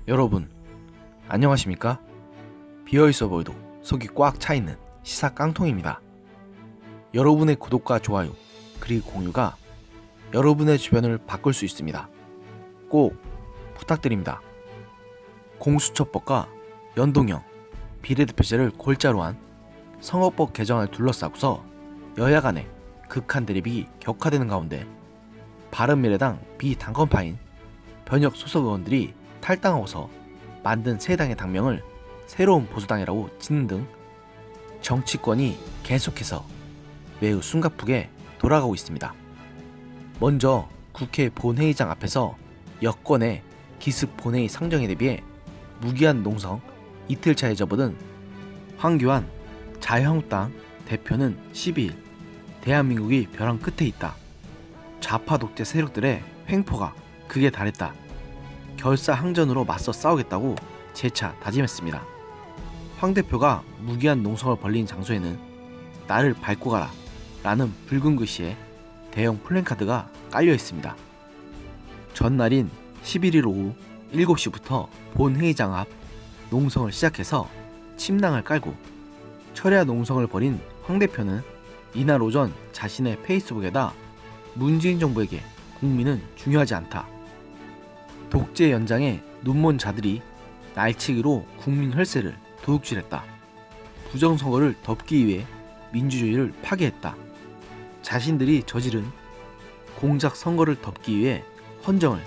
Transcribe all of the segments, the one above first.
여러분 안녕하십니까? 비어있어 보여도 속이 꽉 차있는 시사 깡통입니다. 여러분의 구독과 좋아요 그리고 공유가 여러분의 주변을 바꿀 수 있습니다. 꼭 부탁드립니다. 공수처법과 연동형 비례대표제를 골자로 한 선거법 개정을 둘러싸고서 여야 간의 극한 대립이 격화되는 가운데 바른미래당 비당권파인 변혁 소속 의원들이 탈당하고서 만든 새 당의 당명을 새로운 보수당이라고 짓는 등 정치권이 계속해서 매우 숨가쁘게 돌아가고 있습니다. 먼저 국회 본회의장 앞에서 여권의 기습 본회의 상정에 대비해 무기한 농성 이틀차에 접어든 황교안 자유한국당 대표는 12일 대한민국이 벼랑 끝에 있다. 좌파 독재 세력들의 횡포가 극에 달했다. 결사항전으로 맞서 싸우겠다고 재차 다짐했습니다. 황 대표가 무기한 농성을 벌린 장소에는 나를 밟고 가라 라는 붉은 글씨에 대형 플랜카드가 깔려 있습니다. 전날인 11일 오후 7시부터 본회의장 앞 농성을 시작해서 침낭을 깔고 철야 농성을 벌인 황 대표는 이날 오전 자신의 페이스북에다 문재인 정부에게 국민은 중요하지 않다. 독재 연장에 눈먼 자들이 날치기로 국민 혈세를 도둑질했다. 부정선거를 덮기 위해 민주주의를 파괴했다. 자신들이 저지른 공작 선거를 덮기 위해 헌정을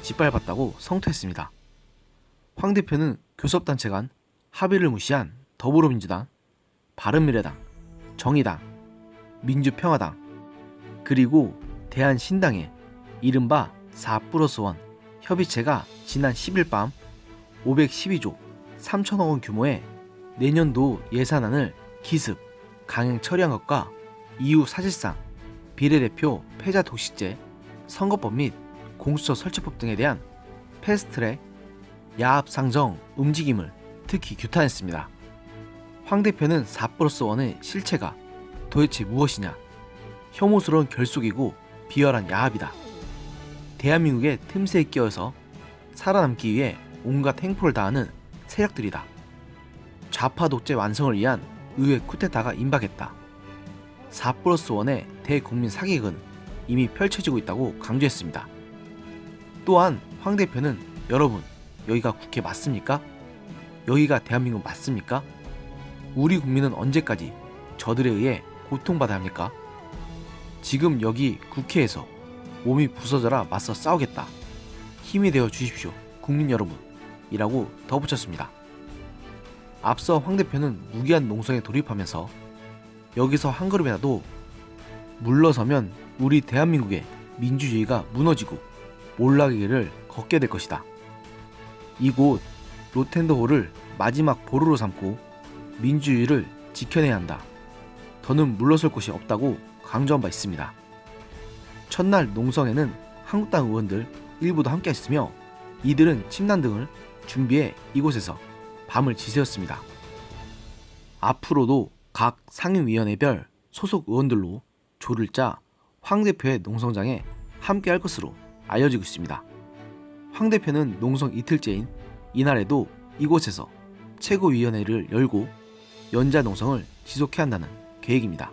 짓밟았다고 성토했습니다. 황 대표는 교섭단체 간 합의를 무시한 더불어민주당, 바른미래당, 정의당, 민주평화당, 그리고 대한신당의 이른바 4+1 협의체가 지난 10일 밤 512조 3천억 원 규모의 내년도 예산안을 기습 강행 처리한 것과 이후 사실상 비례대표 패자 독식제, 선거법 및 공수처 설치법 등에 대한 패스트트랙 야합 상정 움직임을 특히 규탄했습니다. 황 대표는 4+1의 실체가 도대체 무엇이냐? 혐오스러운 결속이고 비열한 야합이다. 대한민국의 틈새에 끼어서 살아남기 위해 온갖 행포를 다하는 세력들이다. 좌파 독재 완성을 위한 의회 쿠데타가 임박했다. 4+1의 대국민 사기극은 이미 펼쳐지고 있다고 강조했습니다. 또한 황 대표는 여러분 여기가 국회 맞습니까? 여기가 대한민국 맞습니까? 우리 국민은 언제까지 저들에 의해 고통받아야 합니까? 지금 여기 국회에서 몸이 부서져라 맞서 싸우겠다. 힘이 되어 주십시오. 국민 여러분 이라고 덧붙였습니다. 앞서 황 대표는 무기한 농성에 돌입하면서 여기서 한 걸음이라도 물러서면 우리 대한민국의 민주주의가 무너지고 몰락의 길을 걷게 될 것이다. 이곳 로텐더홀을 마지막 보루로 삼고 민주주의를 지켜내야 한다. 더는 물러설 곳이 없다고 강조한 바 있습니다. 첫날 농성에는 한국당 의원들 일부도 함께했으며 이들은 침낭 등을 준비해 이곳에서 밤을 지새웠습니다. 앞으로도 각 상임위원회별 소속 의원들로 조를 짜 황 대표의 농성장에 함께할 것으로 알려지고 있습니다. 황 대표는 농성 이틀째인 이날에도 이곳에서 최고위원회를 열고 연자 농성을 지속해야 한다는 계획입니다.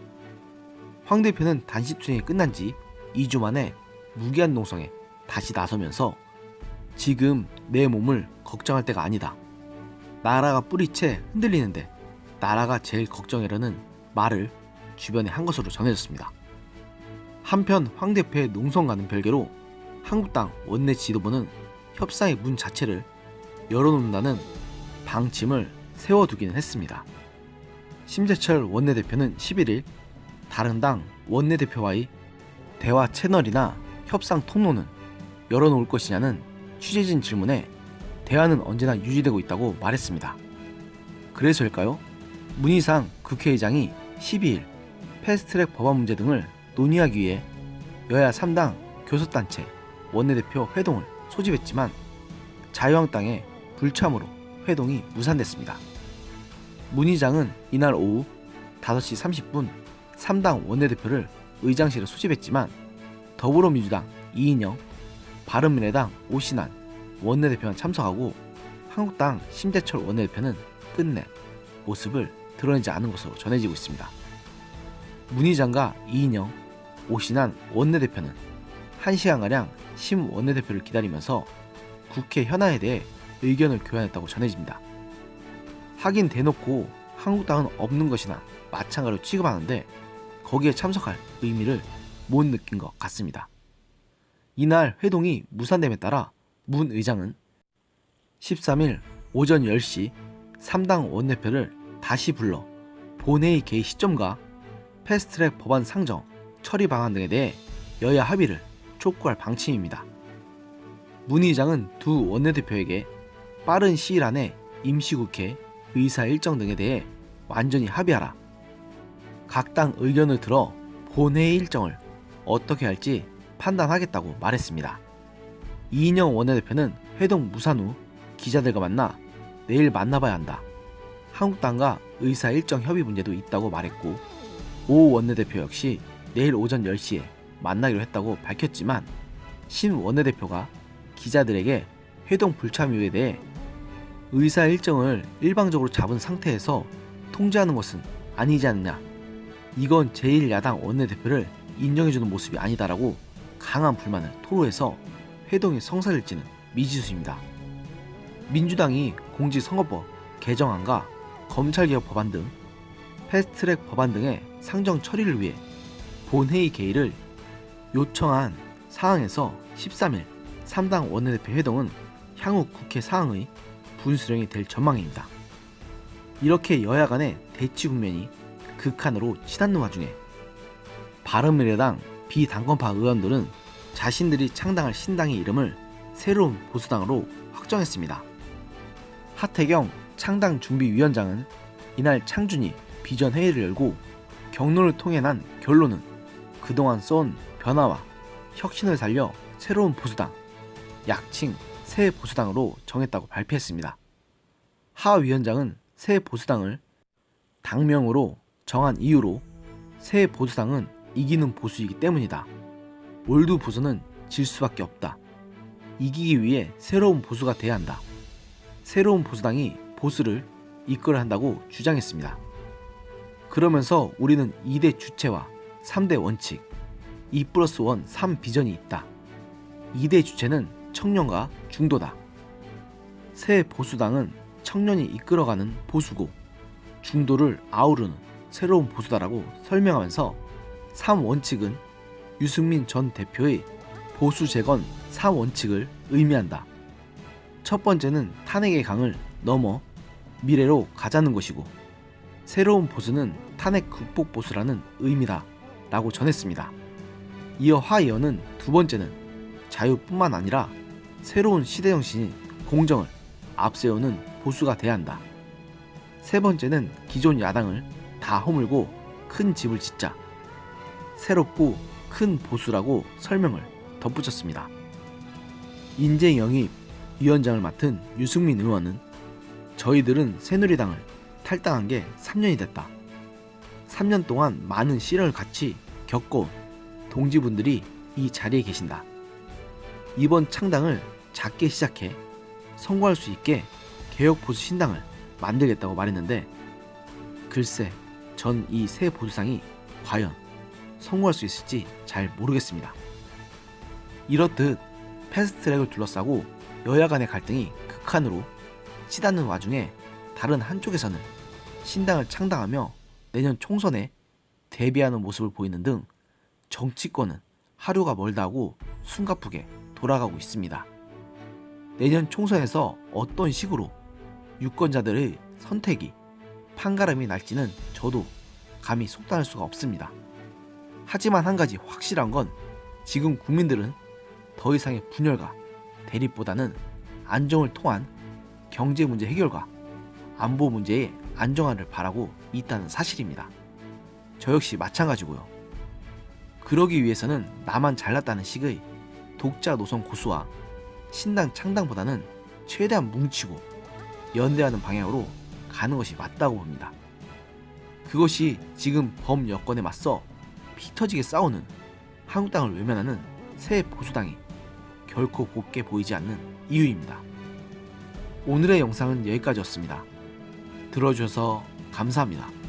황 대표는 단식투쟁이 끝난 지 2주 만에 무기한 농성에 다시 나서면서 지금 내 몸을 걱정할 때가 아니다. 나라가 뿌리채 흔들리는데 나라가 제일 걱정이라는 말을 주변에 한 것으로 전해졌습니다. 한편 황 대표의 농성과는 별개로 한국당 원내 지도부는 협상의 문 자체를 열어놓는다는 방침을 세워두기는 했습니다. 심재철 원내대표는 11일 다른 당 원내대표와의 대화 채널이나 협상 통로는 열어놓을 것이냐는 취재진 질문에 대화는 언제나 유지되고 있다고 말했습니다. 그래서일까요? 문희상 국회의장이 12일 패스트트랙 법안 문제 등을 논의하기 위해 여야 3당 교섭단체 원내대표 회동을 소집했지만 자유한국당의 불참으로 회동이 무산됐습니다. 문 의장은 이날 오후 5시 30분 3당 원내대표를 의장실에 소집했지만 더불어민주당 이인영, 바른미래당 오신환 원내대표는 참석하고 한국당 심재철 원내대표는 끝내 모습을 드러내지 않은 것으로 전해지고 있습니다. 문희장과 이인영, 오신환 원내대표는 1시간가량 심 원내대표를 기다리면서 국회 현안에 대해 의견을 교환했다고 전해집니다. 하긴 대놓고 한국당은 없는 것이나 마찬가지로 취급하는데 거기에 참석할 의미를 못 느낀 것 같습니다. 이날 회동이 무산됨에 따라 문 의장은 13일 오전 10시 3당 원내표를 다시 불러 본회의 개의 시점과 패스트트랙 법안 상정, 처리 방안 등에 대해 여야 합의를 촉구할 방침입니다. 문 의장은 두 원내대표에게 빠른 시일 안에 임시국회, 의사 일정 등에 대해 완전히 합의하라, 각 당 의견을 들어 본회의 일정을 어떻게 할지 판단하겠다고 말했습니다. 이인영 원내대표는 회동 무산 후 기자들과 만나 내일 만나봐야 한다, 한국당과 의사 일정 협의 문제도 있다고 말했고, 오 원내대표 역시 내일 오전 10시에 만나기로 했다고 밝혔지만 신 원내대표가 기자들에게 회동 불참 이유에 대해 의사 일정을 일방적으로 잡은 상태에서 통제하는 것은 아니지 않느냐, 이건 제1야당 원내대표를 인정해주는 모습이 아니다라고 강한 불만을 토로해서 회동이 성사될지는 미지수입니다. 민주당이 공직선거법 개정안과 검찰개혁 법안 등 패스트트랙 법안 등의 상정 처리를 위해 본회의 개의를 요청한 사항에서 13일 3당 원내대표 회동은 향후 국회 사항의 분수령이 될 전망입니다. 이렇게 여야 간의 대치 국면이 극한으로 치닫는 와중에 바른미래당 비당권파 의원들은 자신들이 창당할 신당의 이름을 새로운 보수당으로 확정했습니다. 하태경 창당준비위원장은 이날 창준이 비전 회의를 열고 경론을 통해 난 결론은 그동안 써온 변화와 혁신을 살려 새로운 보수당, 약칭 새 보수당으로 정했다고 발표했습니다. 하 위원장은 새 보수당을 당명으로 정한 이유로 새 보수당은 이기는 보수이기 때문이다, 올드 보수는 질 수밖에 없다, 이기기 위해 새로운 보수가 돼야 한다, 새로운 보수당이 보수를 이끌어야 한다고 주장했습니다. 그러면서 우리는 2대 주체와 3대 원칙, 2+1 3비전이 있다. 2대 주체는 청년과 중도다. 새 보수당은 청년이 이끌어가는 보수고 중도를 아우르는 새로운 보수다라고 설명하면서 3원칙은 유승민 전 대표의 보수 재건 3원칙을 의미한다. 첫 번째는 탄핵의 강을 넘어 미래로 가자는 것이고, 새로운 보수는 탄핵 극복 보수라는 의미다 라고 전했습니다. 이어 하 의원은 두 번째는 자유뿐만 아니라 새로운 시대정신인 공정을 앞세우는 보수가 돼야 한다. 세 번째는 기존 야당을 다 허물고 큰 집을 짓자, 새롭고 큰 보수라고 설명을 덧붙였습니다. 인재영입 위원장을 맡은 유승민 의원은 저희들은 새누리당을 탈당한 게 3년이 됐다. 3년 동안 많은 시련을 같이 겪어온 동지분들이 이 자리에 계신다. 이번 창당을 작게 시작해 성공할 수 있게 개혁보수 신당을 만들겠다고 말했는데, 글쎄 전 이 새 보수당이 과연 성공할 수 있을지 잘 모르겠습니다. 이렇듯 패스트트랙을 둘러싸고 여야 간의 갈등이 극한으로 치닫는 와중에 다른 한쪽에서는 신당을 창당하며 내년 총선에 대비하는 모습을 보이는 등 정치권은 하루가 멀다 하고 숨가쁘게 돌아가고 있습니다. 내년 총선에서 어떤 식으로 유권자들의 선택이 판가름이 날지는 저도 감히 속단할 수가 없습니다. 하지만 한 가지 확실한 건 지금 국민들은 더 이상의 분열과 대립보다는 안정을 통한 경제 문제 해결과 안보 문제의 안정화를 바라고 있다는 사실입니다. 저 역시 마찬가지고요. 그러기 위해서는 나만 잘났다는 식의 독자 노선 고수와 신당 창당보다는 최대한 뭉치고 연대하는 방향으로 가는 것이 맞다고 봅니다. 그것이 지금 범여권에 맞서 피 터지게 싸우는 한국당을 외면하는 새 보수당이 결코 곱게 보이지 않는 이유입니다. 오늘의 영상은 여기까지였습니다. 들어주셔서 감사합니다.